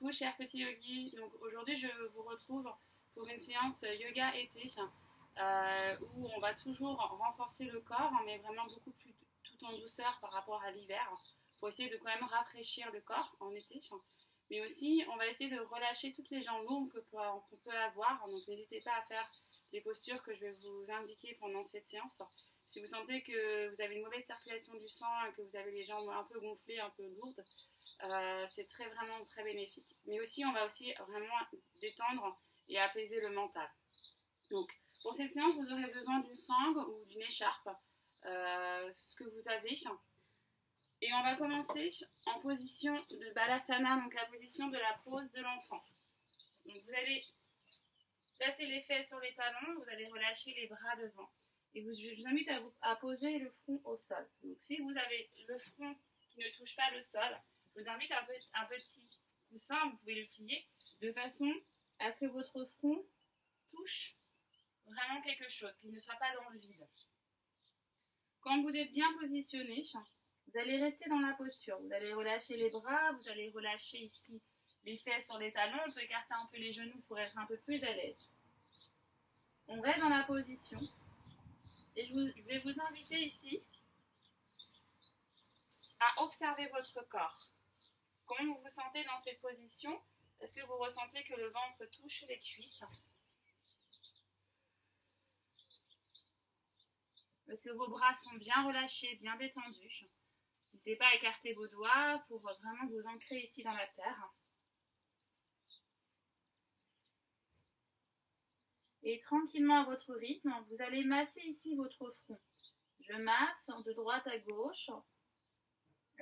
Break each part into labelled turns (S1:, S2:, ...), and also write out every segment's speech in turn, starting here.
S1: Coucou chers petits yogis, donc aujourd'hui je vous retrouve pour une séance yoga été où on va toujours renforcer le corps mais vraiment beaucoup plus tout en douceur par rapport à l'hiver pour essayer de quand même rafraîchir le corps en été, mais aussi on va essayer de relâcher toutes les jambes lourdes qu'on peut avoir, donc n'hésitez pas à faire les postures que je vais vous indiquer pendant cette séance. Si vous sentez que vous avez une mauvaise circulation du sang et que vous avez les jambes un peu gonflées, un peu lourdes, c'est vraiment très bénéfique. Mais aussi, on va aussi vraiment détendre et apaiser le mental. Donc, pour cette séance, vous aurez besoin d'une sangle ou d'une écharpe, ce que vous avez. Et on va commencer en position de Balasana, donc la position de la pose de l'enfant. Donc, vous allez placer les fesses sur les talons, vous allez relâcher les bras devant. Et je vous invite à poser le front au sol. Donc, si vous avez le front qui ne touche pas le sol, je vous invite un petit coussin, vous pouvez le plier, de façon à ce que votre front touche vraiment quelque chose, qu'il ne soit pas dans le vide. Quand vous êtes bien positionné, vous allez rester dans la posture. Vous allez relâcher les bras, vous allez relâcher ici les fesses sur les talons, on peut écarter un peu les genoux pour être un peu plus à l'aise. On reste dans la position. Et je vais vous inviter ici à observer votre corps. Comment vous vous sentez dans cette position? Est-ce que vous ressentez que le ventre touche les cuisses? Est-ce que vos bras sont bien relâchés, bien détendus? N'hésitez pas à écarter vos doigts pour vraiment vous ancrer ici dans la terre. Et tranquillement à votre rythme, vous allez masser ici votre front. Je masse de droite à gauche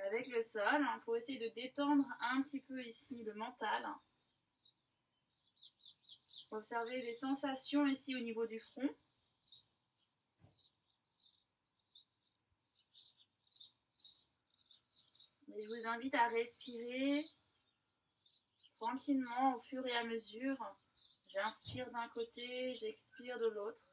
S1: avec le sol pour essayer de détendre un petit peu ici le mental. Observez les sensations ici au niveau du front. Et je vous invite à respirer tranquillement au fur et à mesure. J'inspire d'un côté, j'expire de l'autre.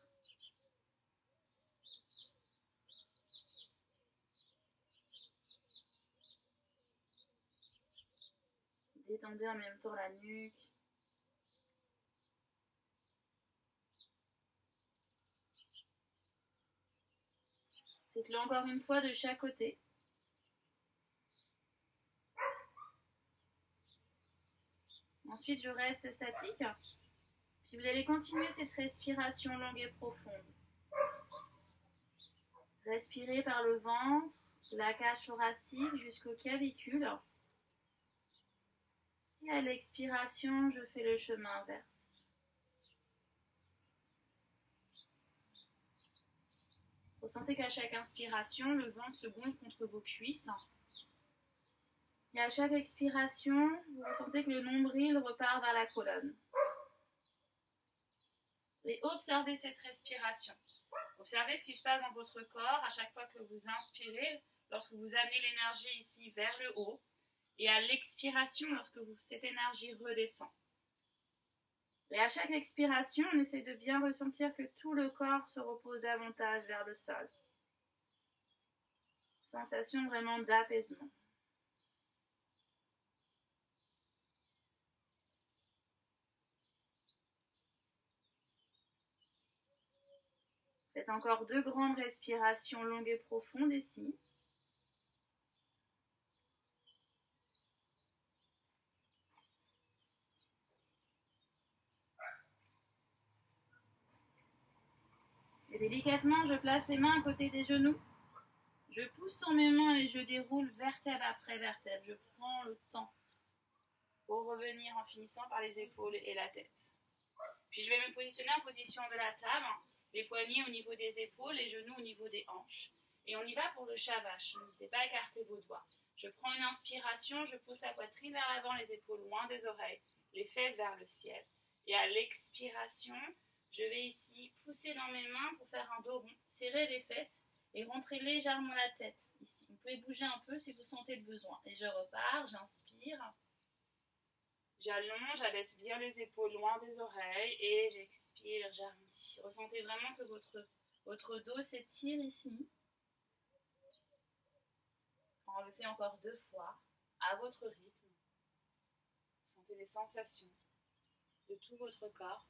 S1: Détendez en même temps la nuque. Faites-le encore une fois de chaque côté. Ensuite, je reste statique. Puis vous allez continuer cette respiration longue et profonde. Respirez par le ventre, la cage thoracique jusqu'au clavicule. Et à l'expiration, je fais le chemin inverse. Ressentez qu'à chaque inspiration, le ventre se gonfle contre vos cuisses. Et à chaque expiration, vous ressentez que le nombril repart vers la colonne. Et observez cette respiration. Observez ce qui se passe dans votre corps à chaque fois que vous inspirez, lorsque vous amenez l'énergie ici vers le haut, et à l'expiration, lorsque cette énergie redescend. Et à chaque expiration, on essaie de bien ressentir que tout le corps se repose davantage vers le sol. Sensation vraiment d'apaisement. Faites encore 2 grandes respirations longues et profondes ici. Et délicatement, je place les mains à côté des genoux. Je pousse sur mes mains et je déroule vertèbre après vertèbre. Je prends le temps pour revenir en finissant par les épaules et la tête. Puis je vais me positionner en position de la table, les poignets au niveau des épaules, les genoux au niveau des hanches. Et on y va pour le shavash. N'hésitez pas à écarter vos doigts. Je prends une inspiration, je pousse la poitrine vers l'avant, les épaules loin des oreilles, les fesses vers le ciel. Et à l'expiration, je vais ici pousser dans mes mains pour faire un dos rond, serrer les fesses et rentrer légèrement la tête ici. Vous pouvez bouger un peu si vous sentez le besoin. Et je repars, j'inspire. J'allonge, j'abaisse bien les épaules loin des oreilles et j'expire, j'arrondis. Ressentez vraiment que votre dos s'étire ici. On le fait encore 2 fois, à votre rythme. Ressentez les sensations de tout votre corps.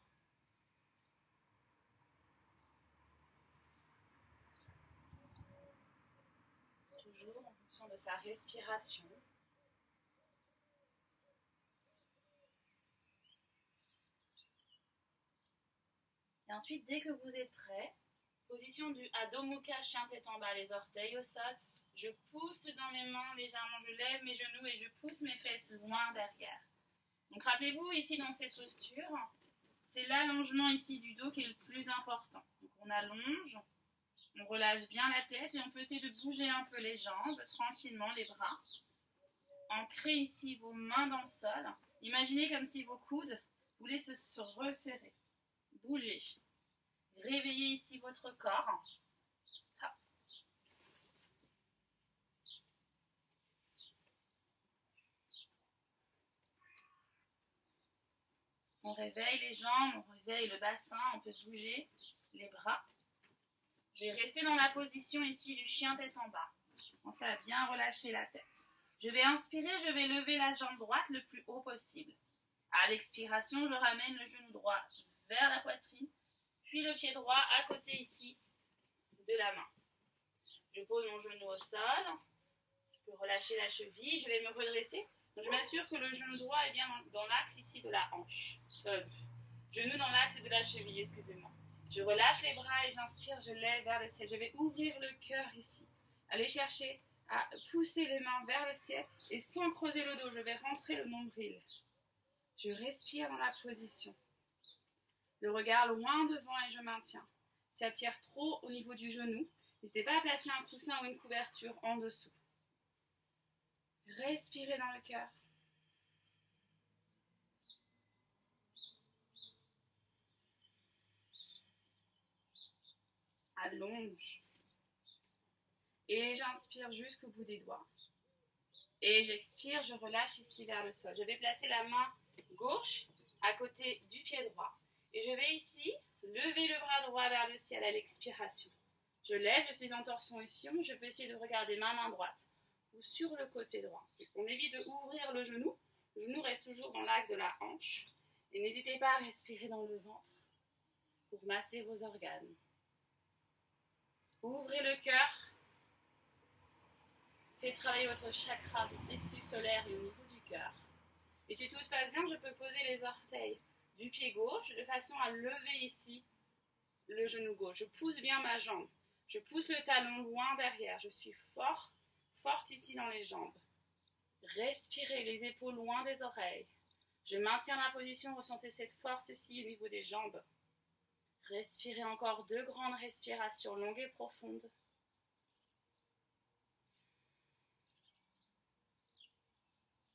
S1: Toujours en fonction de sa respiration. Et ensuite, dès que vous êtes prêt, position du Adho Mukha, chien tête en bas, les orteils au sol. Je pousse dans mes mains légèrement, je lève mes genoux et je pousse mes fesses loin derrière. Donc rappelez-vous, ici dans cette posture, c'est l'allongement ici du dos qui est le plus important. Donc on allonge, on relâche bien la tête et on peut essayer de bouger un peu les jambes, tranquillement les bras. Ancrez ici vos mains dans le sol. Imaginez comme si vos coudes voulaient se resserrer. Bougez. Réveillez ici votre corps. Hop. On réveille les jambes, on réveille le bassin, on peut bouger les bras. Je vais rester dans la position ici du chien tête en bas. Pensez à bien relâcher la tête. Je vais inspirer, je vais lever la jambe droite le plus haut possible. À l'expiration, je ramène le genou droit vers la poitrine, puis le pied droit à côté ici de la main. Je pose mon genou au sol, je peux relâcher la cheville, je vais me redresser. Donc je m'assure que le genou droit est bien dans l'axe ici de la hanche. Genou dans l'axe de la cheville, excusez-moi. Je relâche les bras et j'inspire, je lève vers le ciel. Je vais ouvrir le cœur ici. Allez chercher à pousser les mains vers le ciel et sans creuser le dos, je vais rentrer le nombril. Je respire dans la position. Le regard loin devant et je maintiens. Si ça tire trop au niveau du genou, n'hésitez pas à placer un coussin ou une couverture en dessous. Respirez dans le cœur. Allonge. Et j'inspire jusqu'au bout des doigts. Et j'expire, je relâche ici vers le sol. Je vais placer la main gauche à côté du pied droit. Et je vais ici lever le bras droit vers le ciel à l'expiration. Je lève, je suis en torsion ici. Je peux essayer de regarder ma main droite ou sur le côté droit. On évite de ouvrir le genou. Le genou reste toujours dans l'axe de la hanche. Et n'hésitez pas à respirer dans le ventre pour masser vos organes. Ouvrez le cœur. Faites travailler votre chakra du plexus solaire et au niveau du cœur. Et si tout se passe bien, je peux poser les orteils du pied gauche de façon à lever ici le genou gauche. Je pousse bien ma jambe. Je pousse le talon loin derrière. Je suis forte ici dans les jambes. Respirez les épaules loin des oreilles. Je maintiens ma position. Ressentez cette force ici au niveau des jambes. Respirez encore 2 grandes respirations longues et profondes.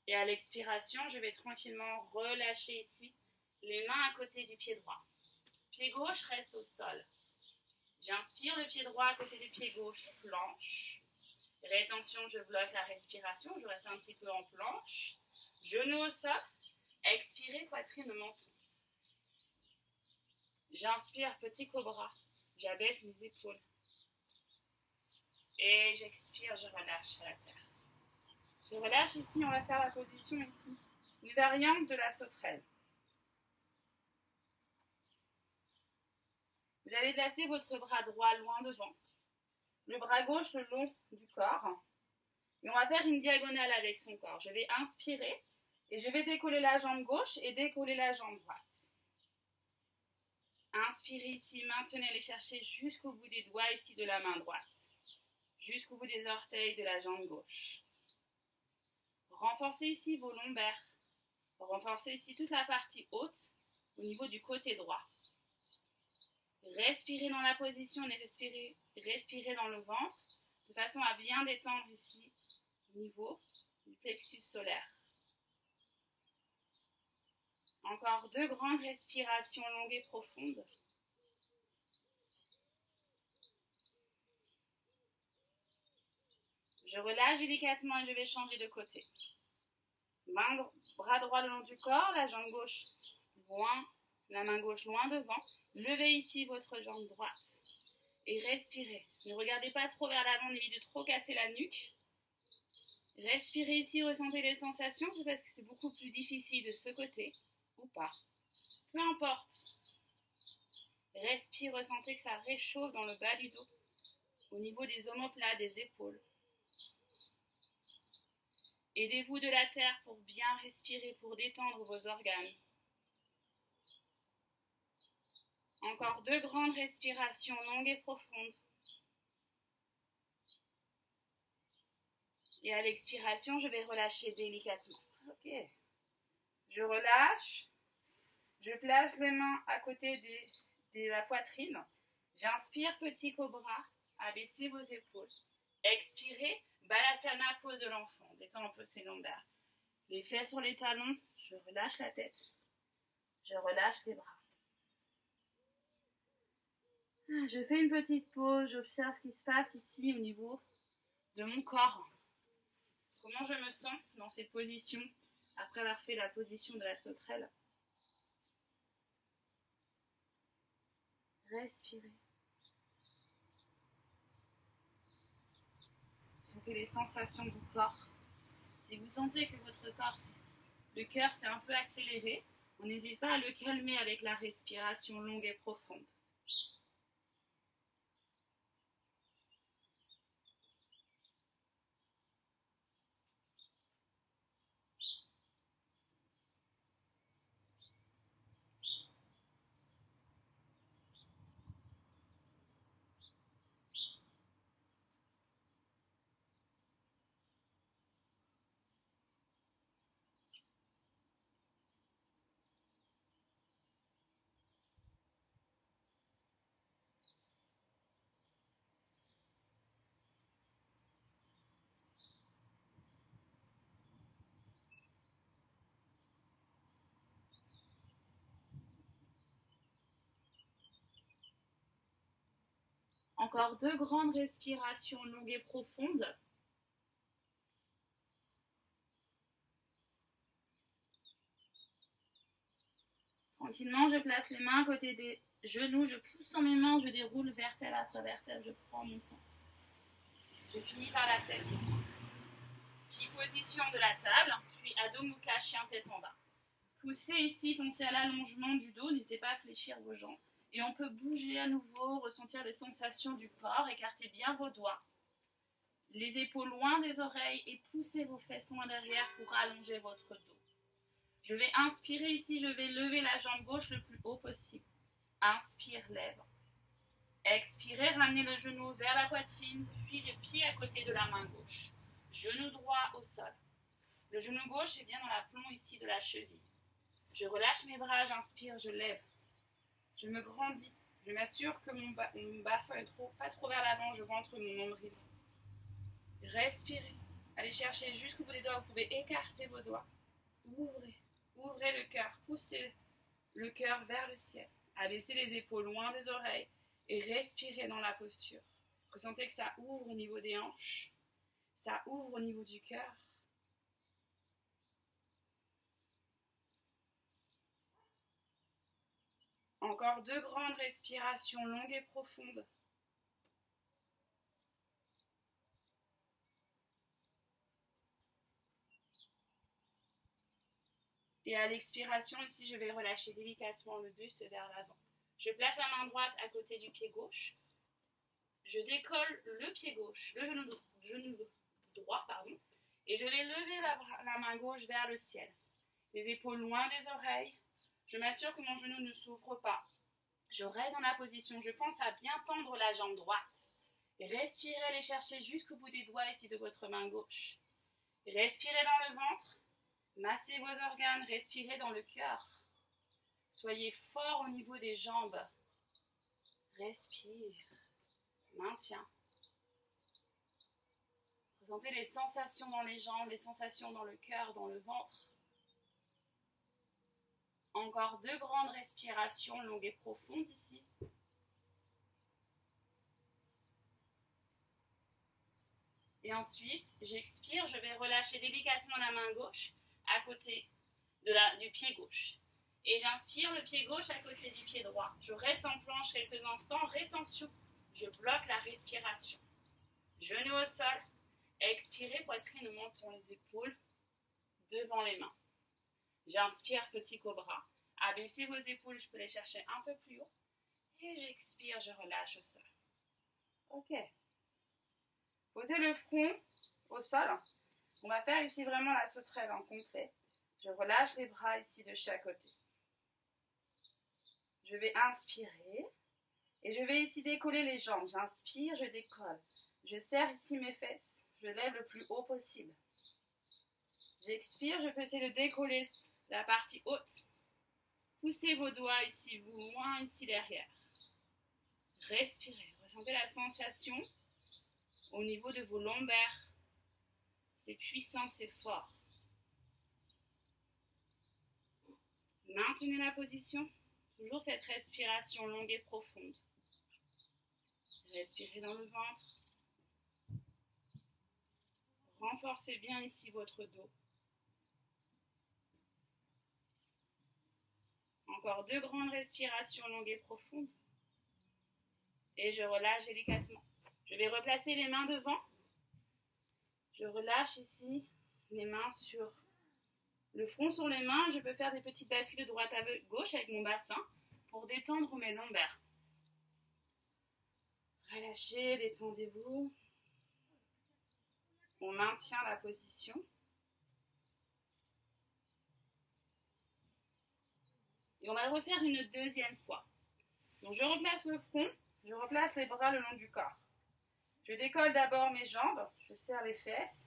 S1: Et à l'expiration, je vais tranquillement relâcher ici les mains à côté du pied droit. Pied gauche reste au sol. J'inspire le pied droit à côté du pied gauche, planche. Rétention, je bloque la respiration, je reste un petit peu en planche. Genou au sol. Expirez, poitrine au menton. J'inspire, petit cobra. J'abaisse mes épaules. Et j'expire, je relâche à la terre. Je relâche ici, on va faire la position ici. Une variante de la sauterelle. Vous allez placer votre bras droit loin devant. Le bras gauche le long du corps. Et on va faire une diagonale avec son corps. Je vais inspirer et je vais décoller la jambe gauche et décoller la jambe droite. Inspirez ici, maintenez, allez chercher jusqu'au bout des doigts ici de la main droite. Jusqu'au bout des orteils de la jambe gauche. Renforcez ici vos lombaires. Renforcez ici toute la partie haute au niveau du côté droit. Respirez dans la position et respirez dans le ventre de façon à bien détendre ici au niveau du plexus solaire. Encore 2 grandes respirations longues et profondes. Je relâche délicatement et je vais changer de côté. Bras droit le long du corps, la jambe gauche loin, la main gauche loin devant. Levez ici votre jambe droite et respirez. Ne regardez pas trop vers l'avant, évitez de trop casser la nuque. Respirez ici, ressentez les sensations. Peut-être que c'est beaucoup plus difficile de ce côté ou pas. Peu importe. Respire, ressentez que ça réchauffe dans le bas du dos, au niveau des omoplates, des épaules. Aidez-vous de la terre pour bien respirer, pour détendre vos organes. Encore 2 grandes respirations longues et profondes. Et à l'expiration, je vais relâcher délicatement. Ok. Je relâche. Je place les mains à côté de la poitrine. J'inspire, petit cobra. Abaissez vos épaules. Expirez, balasana, pose de l'enfant. Détends un peu ses lombaires. Les fesses sur les talons. Je relâche la tête. Je relâche les bras. Je fais une petite pause. J'observe ce qui se passe ici au niveau de mon corps. Comment je me sens dans cette position après avoir fait la position de la sauterelle. Respirez. Sentez les sensations du corps. Si vous sentez que votre corps, le cœur s'est un peu accéléré, on n'hésite pas à le calmer avec la respiration longue et profonde. Encore 2 grandes respirations longues et profondes. Tranquillement, je place les mains à côté des genoux, je pousse sur mes mains, je déroule vertèbre après vertèbre, je prends mon temps. Je finis par la tête. Puis position de la table, puis Adho Mukha, chien tête en bas. Poussez ici, pensez à l'allongement du dos, n'hésitez pas à fléchir vos jambes. Et on peut bouger à nouveau, ressentir les sensations du corps, écartez bien vos doigts. Les épaules loin des oreilles et poussez vos fesses loin derrière pour allonger votre dos. Je vais inspirer ici, je vais lever la jambe gauche le plus haut possible. Inspire, lève. Expirez, ramenez le genou vers la poitrine, puis le pied à côté de la main gauche. Genou droit au sol. Le genou gauche est bien dans l'aplomb ici de la cheville. Je relâche mes bras, j'inspire, je lève. Je me grandis. Je m'assure que mon bassin est pas trop vers l'avant, je rentre mon nombril. Respirez. Allez chercher jusqu'au bout des doigts, vous pouvez écarter vos doigts. Ouvrez. Ouvrez le cœur, poussez le cœur vers le ciel. Abaissez les épaules loin des oreilles et respirez dans la posture. Ressentez que ça ouvre au niveau des hanches, ça ouvre au niveau du cœur. Encore 2 grandes respirations longues et profondes. Et à l'expiration, ici, je vais relâcher délicatement le buste vers l'avant. Je place la main droite à côté du pied gauche. Je décolle le pied gauche, le genou droit, et je vais lever la main gauche vers le ciel. Les épaules loin des oreilles. Je m'assure que mon genou ne s'ouvre pas. Je reste dans la position. Je pense à bien tendre la jambe droite. Respirez, allez chercher jusqu'au bout des doigts ici de votre main gauche. Respirez dans le ventre. Massez vos organes. Respirez dans le cœur. Soyez fort au niveau des jambes. Respire. Maintien. Ressentez les sensations dans les jambes, les sensations dans le cœur, dans le ventre. Encore 2 grandes respirations longues et profondes ici. Et ensuite, j'expire, je vais relâcher délicatement la main gauche à côté du pied gauche. Et j'inspire le pied gauche à côté du pied droit. Je reste en planche quelques instants, rétention. Je bloque la respiration. Genou au sol. Expirez, poitrine, montons les épaules devant les mains. J'inspire, petit cobra. Abaissez vos épaules, je peux les chercher un peu plus haut. Et j'expire, je relâche au sol. Ok. Posez le front au sol. On va faire ici vraiment la sauterelle en complet. Je relâche les bras ici de chaque côté. Je vais inspirer. Et je vais ici décoller les jambes. J'inspire, je décolle. Je serre ici mes fesses. Je lève le plus haut possible. J'expire, je peux essayer de décoller la partie haute. Poussez vos doigts ici, vous moins ici derrière. Respirez. Ressentez la sensation au niveau de vos lombaires. C'est puissant, c'est fort. Maintenez la position. Toujours cette respiration longue et profonde. Respirez dans le ventre. Renforcez bien ici votre dos. Encore 2 grandes respirations longues et profondes. Et je relâche délicatement. Je vais replacer les mains devant. Je relâche ici les mains sur le front sur les mains. Je peux faire des petites bascules de droite à gauche avec mon bassin pour détendre mes lombaires. Relâchez, détendez-vous. On maintient la position. Et on va le refaire une deuxième fois. Donc je replace le front, je replace les bras le long du corps. Je décolle d'abord mes jambes, je serre les fesses,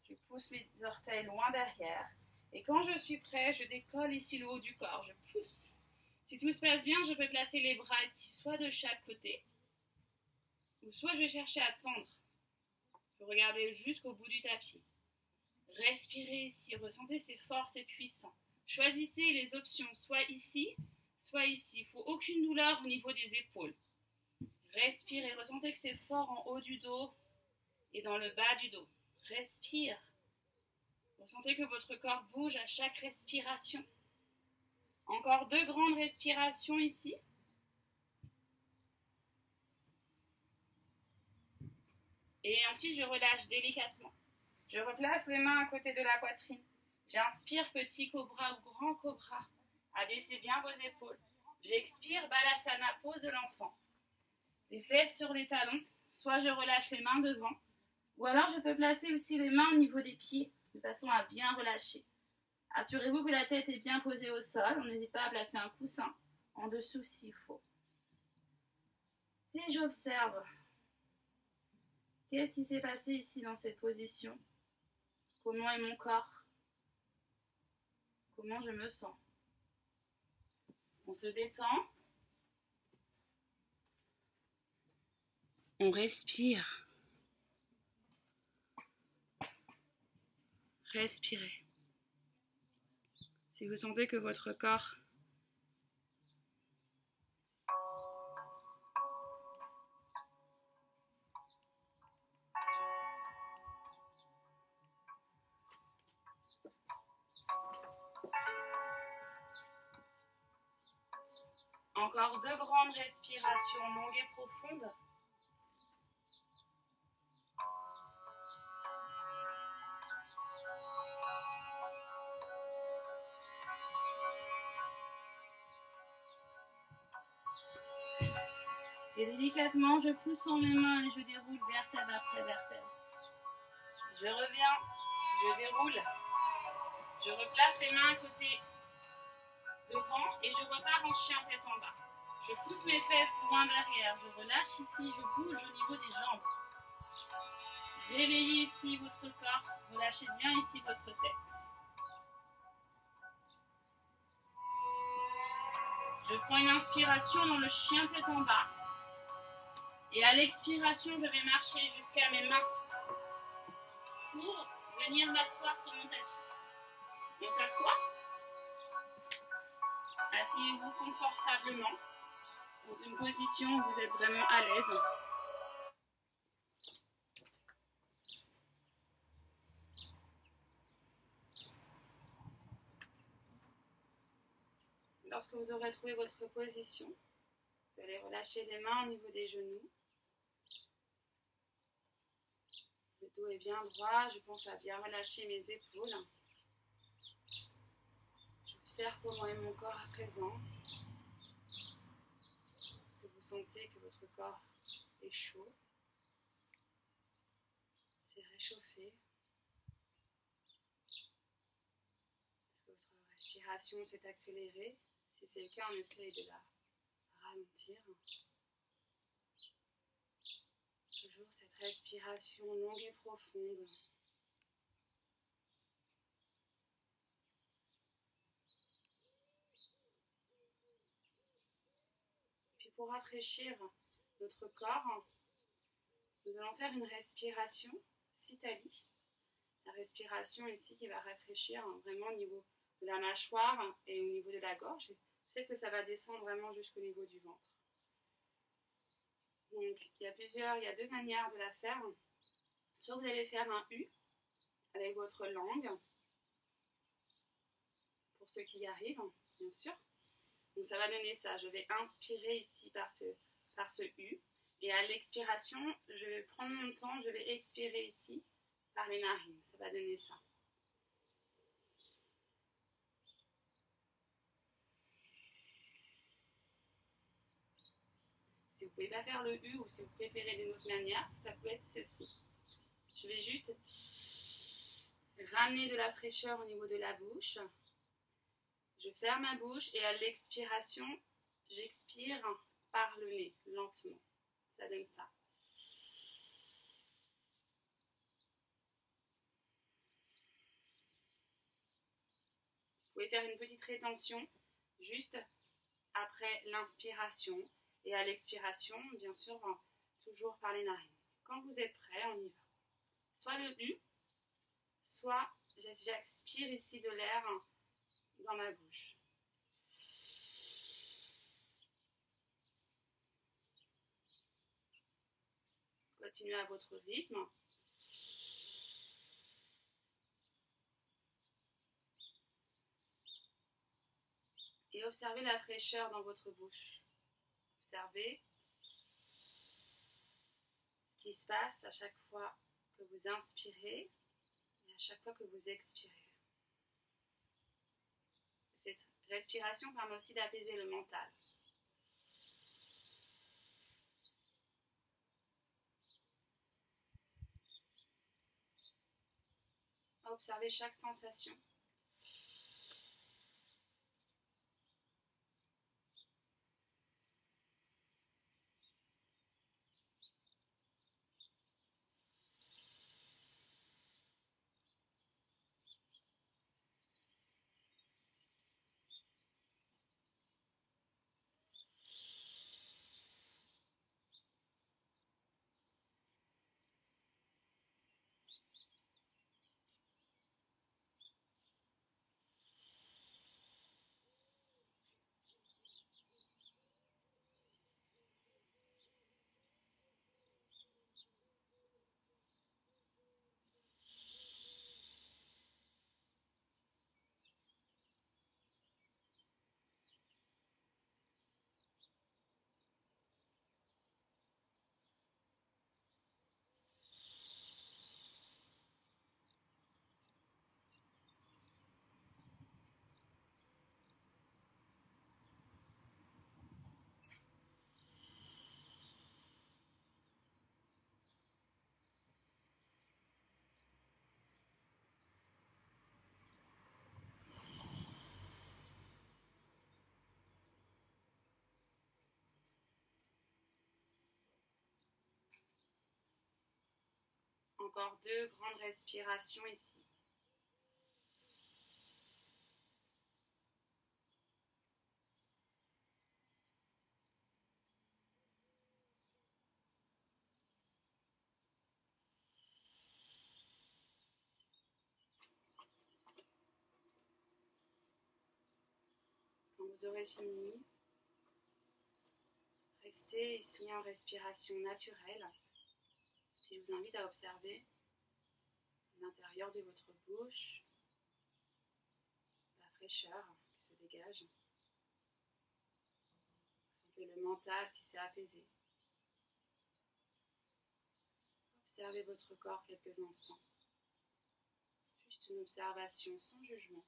S1: je pousse mes orteils loin derrière. Et quand je suis prêt, je décolle ici le haut du corps, je pousse. Si tout se passe bien, je peux placer les bras ici, soit de chaque côté, ou soit je vais chercher à tendre. Je peux regarder jusqu'au bout du tapis. Respirez ici, ressentez c'est fort, c'est puissant. Choisissez les options, soit ici, soit ici. Il ne faut aucune douleur au niveau des épaules. Respirez, ressentez que c'est fort en haut du dos et dans le bas du dos. Respire. Ressentez que votre corps bouge à chaque respiration. Encore 2 grandes respirations ici. Et ensuite, je relâche délicatement. Je replace les mains à côté de la poitrine. J'inspire, petit cobra ou grand cobra. Abaissez bien vos épaules. J'expire, balasana, pose de l'enfant. Les fesses sur les talons. Soit je relâche les mains devant, ou alors je peux placer aussi les mains au niveau des pieds, de façon à bien relâcher. Assurez-vous que la tête est bien posée au sol. On n'hésite pas à placer un coussin en dessous s'il faut. Et j'observe. Qu'est-ce qui s'est passé ici dans cette position? Comment est mon corps? Comment je me sens? On se détend. On respire. Respirez. Si vous sentez que votre corps encore 2 grandes respirations longues et profondes. Et délicatement, je pousse sur mes mains et je déroule vertèbre après vertèbre. Je reviens, je déroule. Je replace les mains à côté devant et je repars en chien tête en bas. Je pousse mes fesses loin derrière. Je relâche ici, je bouge au niveau des jambes. Réveillez ici votre corps. Relâchez bien ici votre tête. Je prends une inspiration dans le chien tête en bas. Et à l'expiration, je vais marcher jusqu'à mes mains pour venir m'asseoir sur mon tapis. On s'assoit. Asseyez-vous confortablement dans une position où vous êtes vraiment à l'aise. Lorsque vous aurez trouvé votre position, vous allez relâcher les mains au niveau des genoux. Le dos est bien droit, je pense à bien relâcher mes épaules. J'observe comment est mon corps à présent. Est-ce que vous sentez que votre corps est chaud, s'est réchauffé? Est-ce que votre respiration s'est accélérée? Si c'est le cas, on essaye de la ralentir. Toujours cette respiration longue et profonde. Puis pour rafraîchir notre corps, nous allons faire une respiration Sitali. La respiration ici qui va rafraîchir vraiment au niveau de la mâchoire et au niveau de la gorge. Peut-être que ça va descendre vraiment jusqu'au niveau du ventre. Donc il y a deux manières de la faire. Soit vous allez faire un U avec votre langue, pour ceux qui y arrivent, bien sûr. Donc ça va donner ça. Je vais inspirer ici par ce U. Et à l'expiration, je vais prendre mon temps, je vais expirer ici par les narines. Ça va donner ça. Si vous ne pouvez pas faire le U ou si vous préférez d'une autre manière, ça peut être ceci. Je vais juste ramener de la fraîcheur au niveau de la bouche. Je ferme ma bouche et à l'expiration, j'expire par le nez, lentement. Ça donne ça. Vous pouvez faire une petite rétention juste après l'inspiration. Et à l'expiration, bien sûr, toujours par les narines. Quand vous êtes prêts, on y va. Soit le U, soit j'expire ici de l'air dans ma bouche. Continuez à votre rythme. Et observez la fraîcheur dans votre bouche. Observez ce qui se passe à chaque fois que vous inspirez et à chaque fois que vous expirez. Cette respiration permet aussi d'apaiser le mental. Observez chaque sensation. Encore 2 grandes respirations ici. Quand vous aurez fini, restez ici en respiration naturelle. Puis je vous invite à observer l'intérieur de votre bouche, la fraîcheur qui se dégage. Sentez le mental qui s'est apaisé. Observez votre corps quelques instants. Juste une observation sans jugement.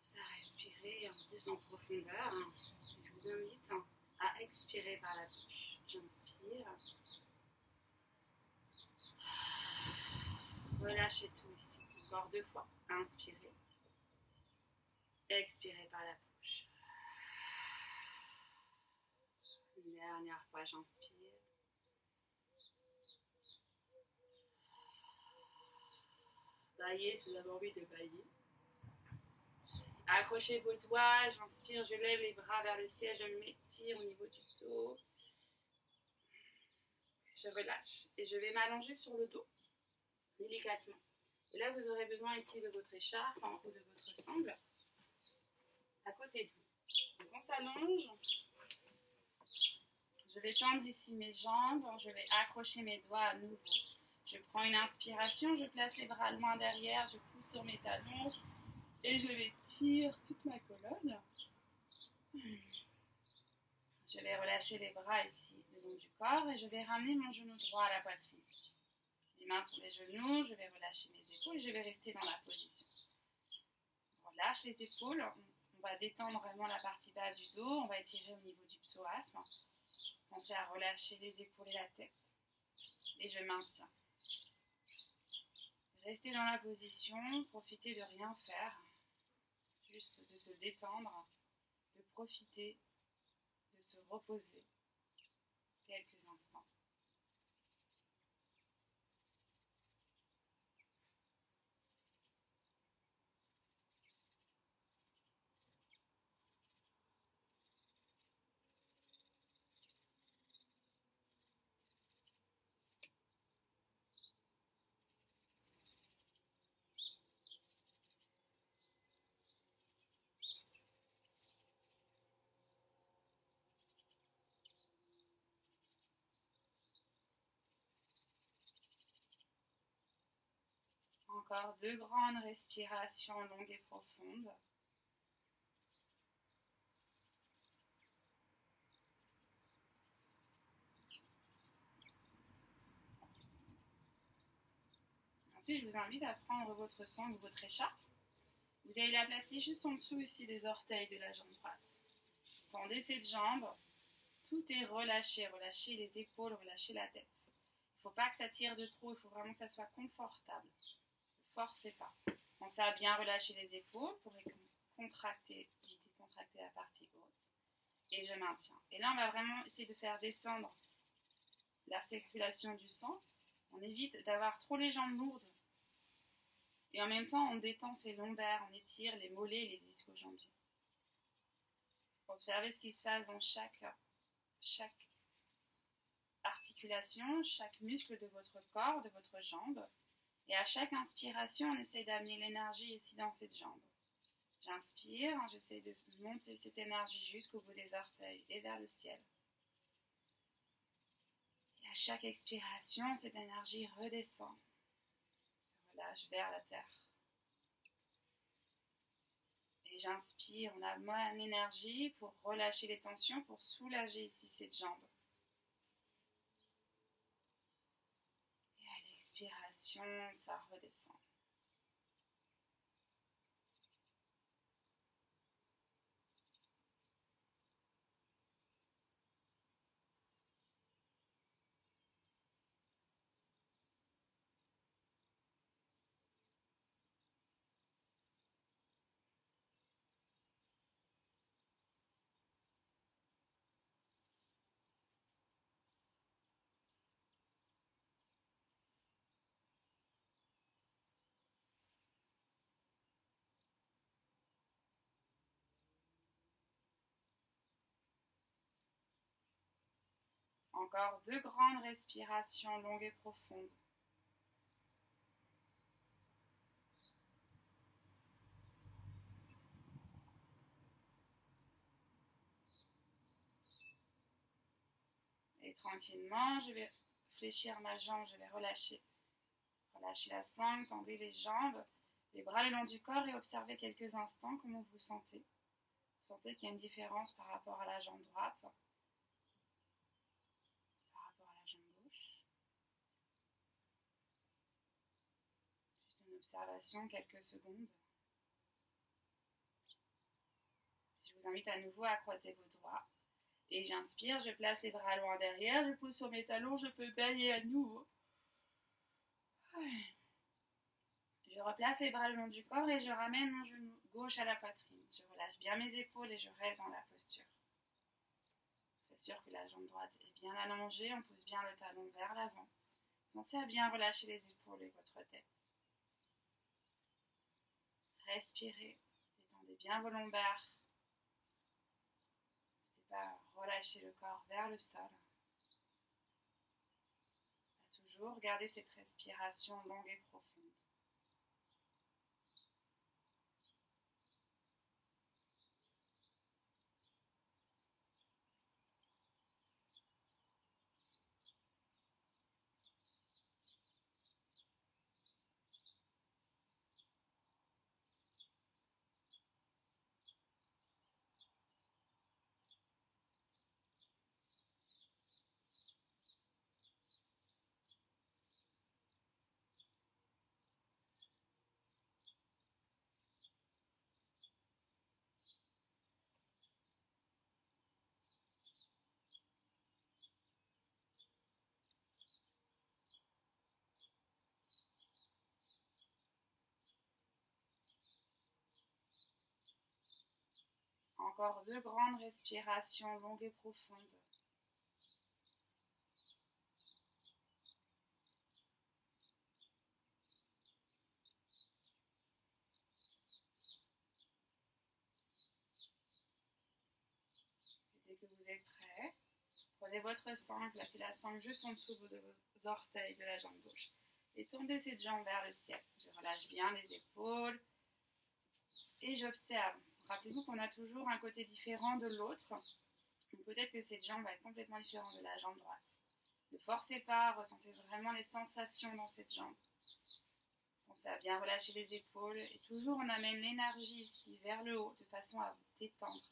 S1: Commencez à respirer en plus en profondeur. Je vous invite à expirer par la bouche. J'inspire. Relâchez tout ici. Encore 2 fois. Inspirez. Expirez par la bouche. Une dernière fois, j'inspire. Baillez si vous avez envie de bailler. Accrochez vos doigts, j'inspire, je lève les bras vers le ciel, je m'étire au niveau du dos. Je relâche et je vais m'allonger sur le dos, délicatement. Et là, vous aurez besoin ici de votre écharpe ou de votre sangle à côté de vous. Donc on s'allonge. Je vais tendre ici mes jambes, je vais accrocher mes doigts à nouveau. Je prends une inspiration, je place les bras loin derrière, je pousse sur mes talons. Et je vais tirer toute ma colonne. Je vais relâcher les bras ici, le long du corps, et je vais ramener mon genou droit à la poitrine. Les mains sur les genoux, je vais relâcher mes épaules et je vais rester dans la position. On relâche les épaules, on va détendre vraiment la partie basse du dos, on va étirer au niveau du psoas. Pensez à relâcher les épaules et la tête. Et je maintiens. Restez dans la position, profitez de rien faire. Juste de se détendre, de profiter, de se reposer quelques instants. Encore 2 grandes respirations longues et profondes. Ensuite, je vous invite à prendre votre sangle ou votre écharpe. Vous allez la placer juste en dessous ici des orteils de la jambe droite. Tendez cette jambe. Tout est relâché. Relâchez les épaules, relâchez la tête. Il ne faut pas que ça tire de trop, il faut vraiment que ça soit confortable. Ne forcez pas. Pensez à bien relâcher les épaules pour contracter, éviter de contracter la partie haute. Et je maintiens. Et là, on va vraiment essayer de faire descendre la circulation du sang. On évite d'avoir trop les jambes lourdes. Et en même temps, on détend ses lombaires, on étire les mollets et les ischio-jambiers. Observez ce qui se passe dans chaque articulation, chaque muscle de votre corps, de votre jambe. Et à chaque inspiration, on essaie d'amener l'énergie ici dans cette jambe. J'inspire, j'essaie de monter cette énergie jusqu'au bout des orteils et vers le ciel. Et à chaque expiration, cette énergie redescend, se relâche vers la terre. Et j'inspire, on a moins d'énergie pour relâcher les tensions, pour soulager ici cette jambe. Et à l'expiration, ça redescend. Encore 2 grandes respirations longues et profondes. Et tranquillement, je vais fléchir ma jambe, je vais relâcher. Relâchez la sangle, tendez les jambes, les bras le long du corps et observez quelques instants comment vous vous sentez. Vous sentez qu'il y a une différence par rapport à la jambe droite, par rapport à la jambe gauche. Juste une observation, quelques secondes. Je vous invite à nouveau à croiser vos doigts. Et j'inspire, je place les bras loin derrière, je pousse sur mes talons, je peux bailler à nouveau. Je replace les bras le long du corps et je ramène mon genou gauche à la poitrine. Je relâche bien mes épaules et je reste dans la posture. C'est sûr que la jambe droite est bien allongée, on pousse bien le talon vers l'avant. Pensez à bien relâcher les épaules et votre tête. Respirez, détendez bien vos lombaires. N'hésitez pas à relâcher le corps vers le sol. Toujours gardez cette respiration longue et profonde. Encore 2 grandes respirations longues et profondes. Et dès que vous êtes prêt, prenez votre sangle, placez la sangle juste en dessous de vos orteils de la jambe gauche. Et tendez cette jambe vers le ciel. Je relâche bien les épaules et j'observe. Rappelez-vous qu'on a toujours un côté différent de l'autre. Peut-être que cette jambe va être complètement différente de la jambe droite. Ne forcez pas, ressentez vraiment les sensations dans cette jambe. Pensez à bien relâcher les épaules et toujours on amène l'énergie ici vers le haut de façon à vous détendre,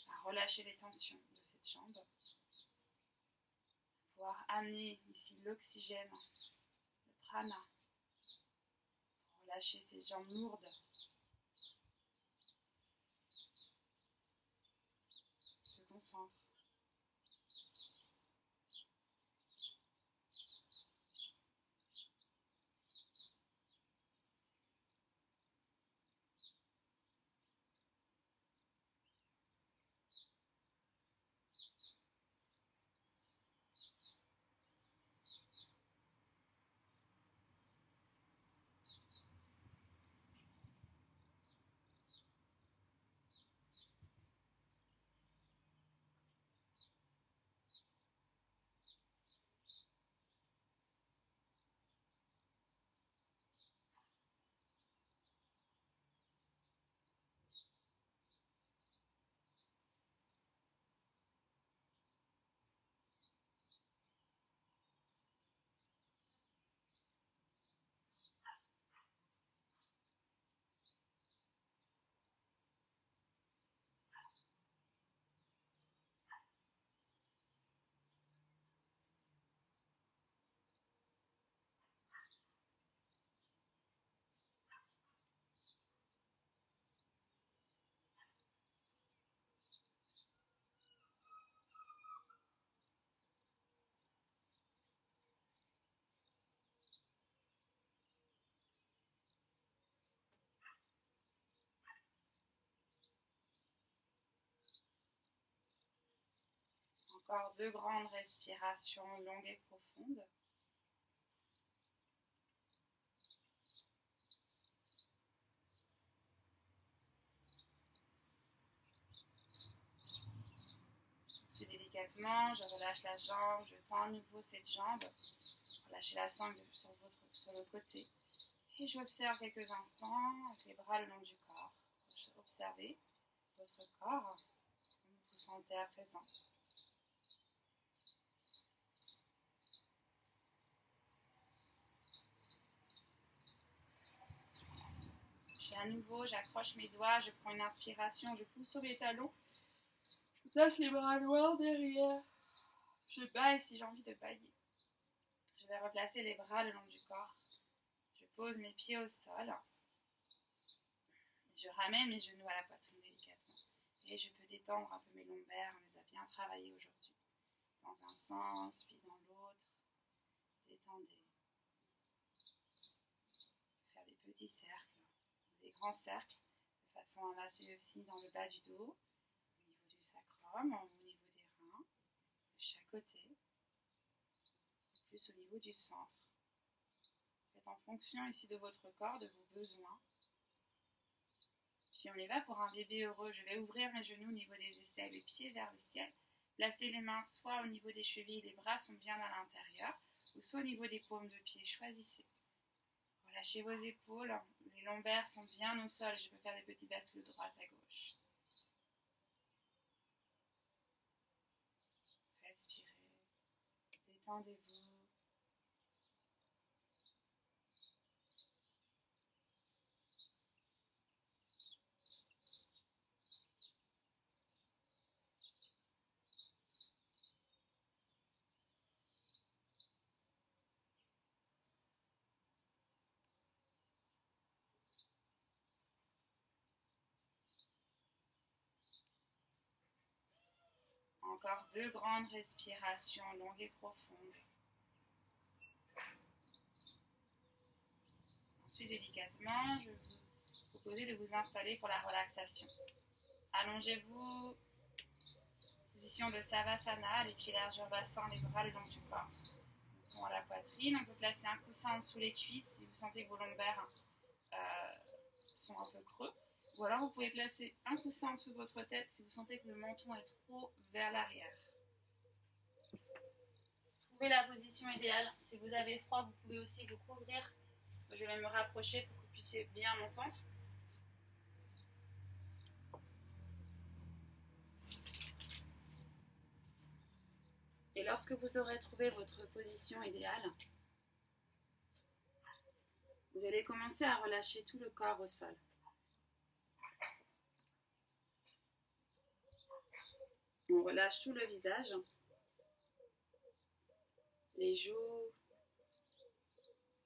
S1: à relâcher les tensions de cette jambe. Pouvoir amener ici l'oxygène, le prana, pour relâcher ces jambes lourdes. Se concentre. Encore 2 grandes respirations longues et profondes. Ensuite, délicatement, je relâche la jambe, je tends à nouveau cette jambe. Relâchez la sangle sur le côté. Et j'observe quelques instants avec les bras le long du corps. Observez votre corps, comme vous vous sentez à présent. Puis à nouveau, j'accroche mes doigts, je prends une inspiration, je pousse sur les talons. Je place les bras loin derrière. Je baille si j'ai envie de bailler. Je vais replacer les bras le long du corps. Je pose mes pieds au sol. Je ramène mes genoux à la poitrine délicatement. Et je peux détendre un peu mes lombaires. On les a bien travaillés aujourd'hui. Dans un sens, puis dans l'autre. Détendez. Faire des petits cercles, des grands cercles, de façon à masser aussi dans le bas du dos, au niveau du sacrum, au niveau des reins, de chaque côté, plus au niveau du centre. Faites en fonction ici de votre corps, de vos besoins. Puis on y va pour un bébé heureux. Je vais ouvrir mes genoux au niveau des aisselles, les pieds vers le ciel. Placez les mains soit au niveau des chevilles, les bras sont bien à l'intérieur, ou soit au niveau des paumes de pied. Choisissez. Relâchez vos épaules, les lombaires sont bien au sol. Je peux faire des petits bascules de droite à gauche. Respirez, détendez-vous. Encore 2 grandes respirations longues et profondes. Ensuite, délicatement, je vais vous proposer de vous installer pour la relaxation. Allongez-vous, position de Savasana, les pieds larges au bassin, les bras le long du corps. Bouton à la poitrine, on peut placer un coussin en dessous les cuisses si vous sentez que vos lombaires sont un peu creux. Ou alors vous pouvez placer un coussin en dessous de votre tête si vous sentez que le menton est trop vers l'arrière. Trouvez la position idéale. Si vous avez froid, vous pouvez aussi vous couvrir. Je vais me rapprocher pour que vous puissiez bien m'entendre. Et lorsque vous aurez trouvé votre position idéale, vous allez commencer à relâcher tout le corps au sol. On relâche tout le visage, les joues,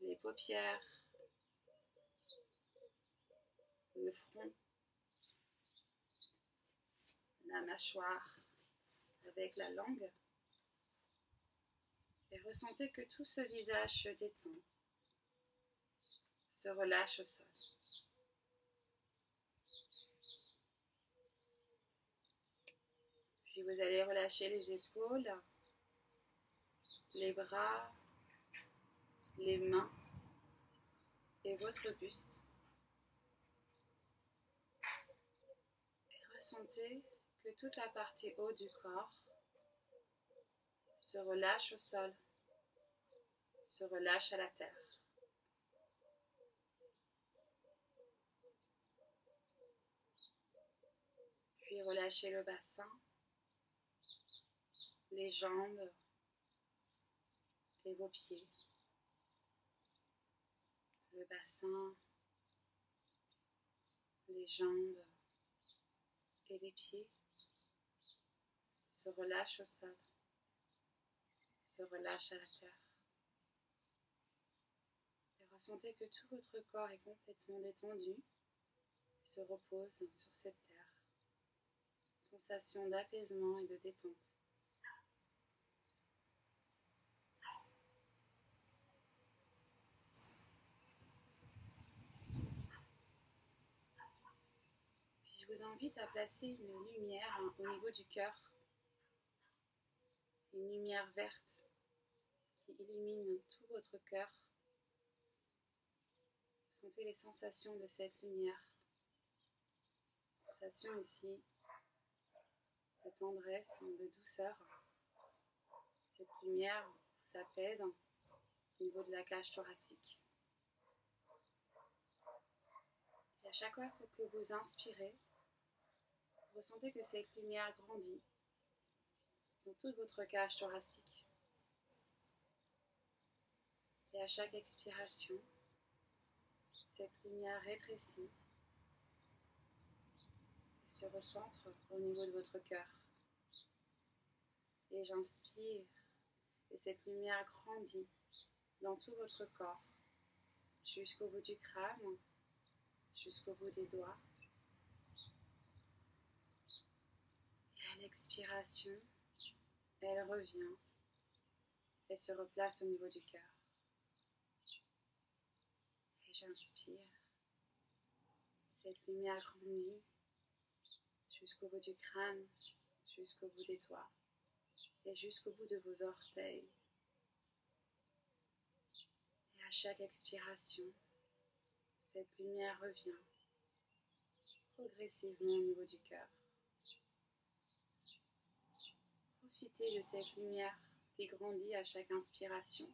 S1: les paupières, le front, la mâchoire avec la langue. Et ressentez que tout ce visage se détend, se relâche au sol. Puis vous allez relâcher les épaules, les bras, les mains et votre buste. Et ressentez que toute la partie haute du corps se relâche au sol, se relâche à la terre. Puis relâchez le bassin, les jambes et vos pieds. Le bassin, les jambes et les pieds se relâchent au sol, se relâchent à la terre. Et ressentez que tout votre corps est complètement détendu et se repose sur cette terre. Sensation d'apaisement et de détente. Puis je vous invite à placer une lumière au niveau du cœur. Une lumière verte qui illumine tout votre cœur. Sentez les sensations de cette lumière. Sensation ici de tendresse, de douceur. Cette lumière vous apaise au niveau de la cage thoracique. Et à chaque fois que vous inspirez, vous ressentez que cette lumière grandit dans toute votre cage thoracique. Et à chaque expiration, cette lumière rétrécit et se recentre au niveau de votre cœur. Et j'inspire et cette lumière grandit dans tout votre corps, jusqu'au bout du crâne, jusqu'au bout des doigts. Et à l'expiration, elle revient et se replace au niveau du cœur. Et j'inspire, cette lumière grandit jusqu'au bout du crâne, jusqu'au bout des doigts et jusqu'au bout de vos orteils. Et à chaque expiration, cette lumière revient progressivement au niveau du cœur. Profitez de cette lumière qui grandit à chaque inspiration,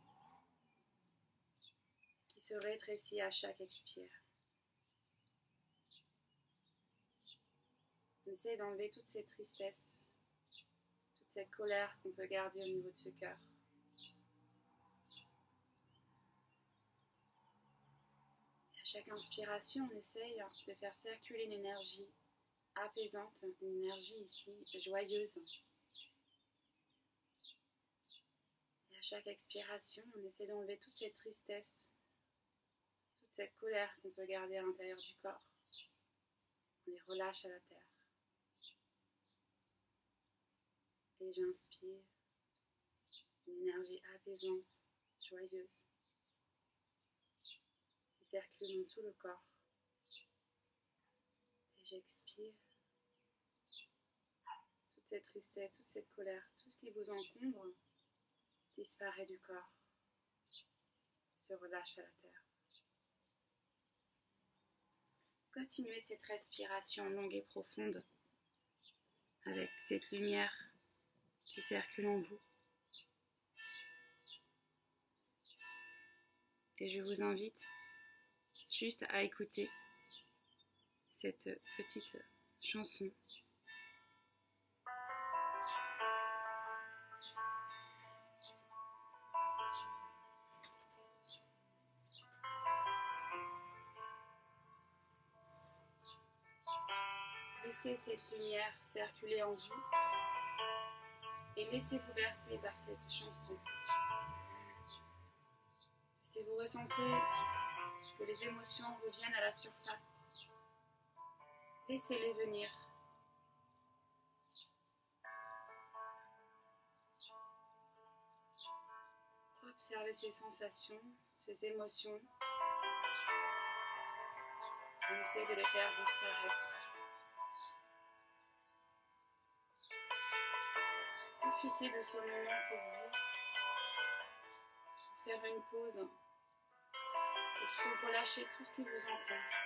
S1: qui se rétrécit à chaque expire. Essayez d'enlever toute cette tristesse, toute cette colère qu'on peut garder au niveau de ce cœur. Et à chaque inspiration, on essaye de faire circuler une énergie apaisante, une énergie ici joyeuse. Et à chaque expiration, on essaie d'enlever toute cette tristesse, toute cette colère qu'on peut garder à l'intérieur du corps. On les relâche à la terre. Et j'inspire une énergie apaisante, joyeuse, qui circule dans tout le corps. Et j'expire toute cette tristesse, toute cette colère, tout ce qui vous encombre disparaît du corps, se relâche à la terre. Continuez cette respiration longue et profonde avec cette lumière qui circule en vous. Et je vous invite juste à écouter cette petite chanson. Laissez cette lumière circuler en vous et laissez-vous bercer par cette chanson. Si vous ressentez que les émotions reviennent à la surface, laissez-les venir. Observez ces sensations, ces émotions. On essaie de les faire disparaître. Profitez de ce moment pour vous, faire une pause et pour relâcher tout ce qui vous encombre.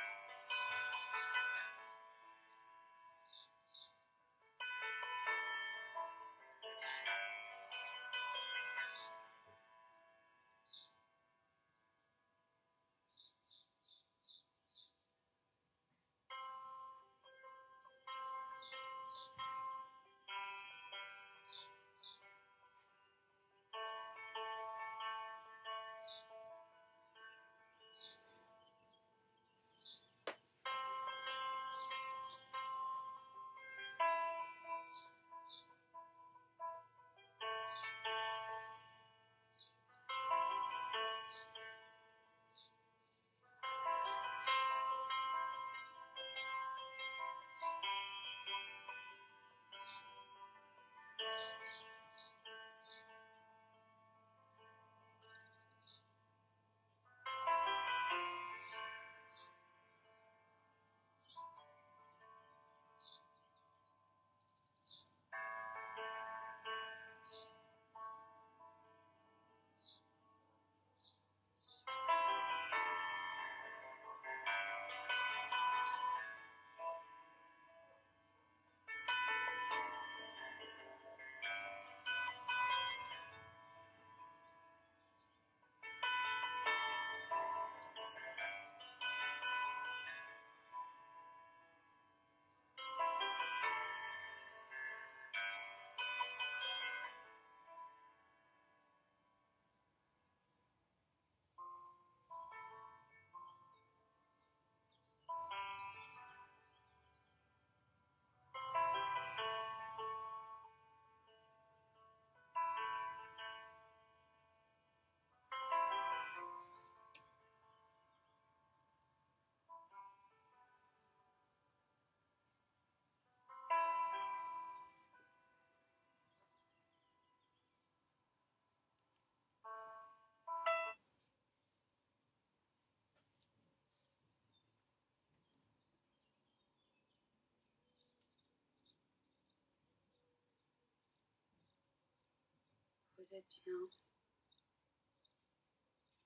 S1: vous êtes bien.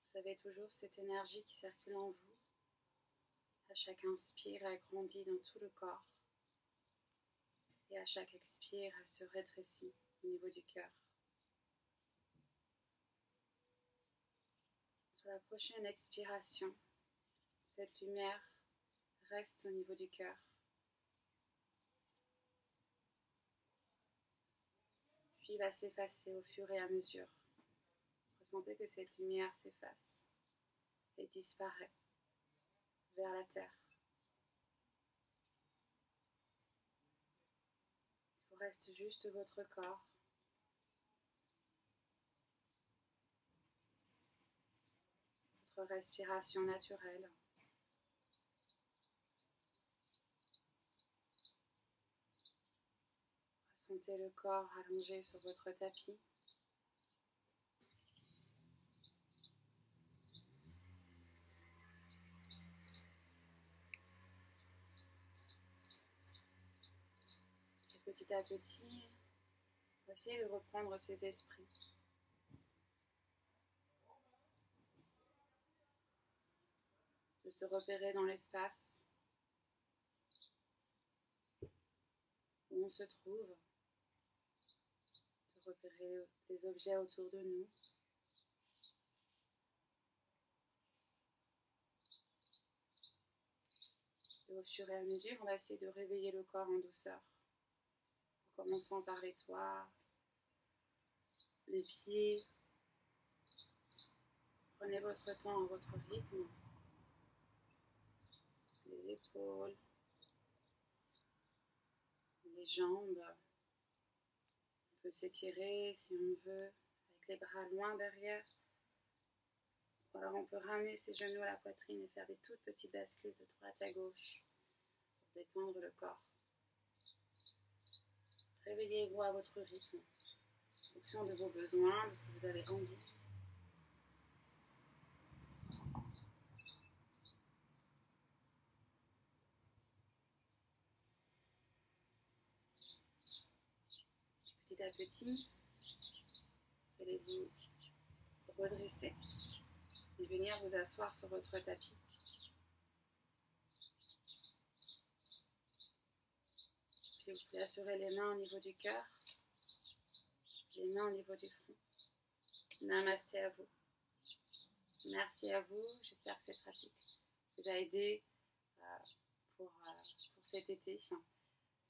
S1: Vous avez toujours cette énergie qui circule en vous. À chaque inspire, elle grandit dans tout le corps. Et à chaque expire, elle se rétrécit au niveau du cœur. Sur la prochaine expiration, cette lumière reste au niveau du cœur. Puis va s'effacer au fur et à mesure. Ressentez que cette lumière s'efface et disparaît vers la terre. Il vous reste juste votre corps. Votre respiration naturelle. Ressentez le corps allongé sur votre tapis. Et petit à petit, essayez de reprendre ces esprits. De se repérer dans l'espace où on se trouve, de repérer les objets autour de nous. Et au fur et à mesure, on va essayer de réveiller le corps en douceur. En commençant par les toits, les pieds. Prenez votre temps à votre rythme. Les épaules, les jambes. On peut s'étirer si on veut, avec les bras loin derrière. Ou alors on peut ramener ses genoux à la poitrine et faire des toutes petites bascules de droite à gauche pour détendre le corps. Réveillez-vous à votre rythme, en fonction de vos besoins, de ce que vous avez envie. Petit à petit, vous allez vous redresser et venir vous asseoir sur votre tapis. Puis vous pouvez assurer les mains au niveau du cœur, les mains au niveau du front. Namasté à vous. Merci à vous. J'espère que cette pratique vous a aidé pour cet été.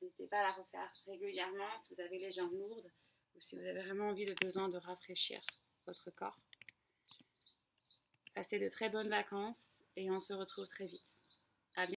S1: N'hésitez pas à la refaire régulièrement si vous avez les jambes lourdes ou si vous avez vraiment besoin de rafraîchir votre corps. Passez de très bonnes vacances et on se retrouve très vite.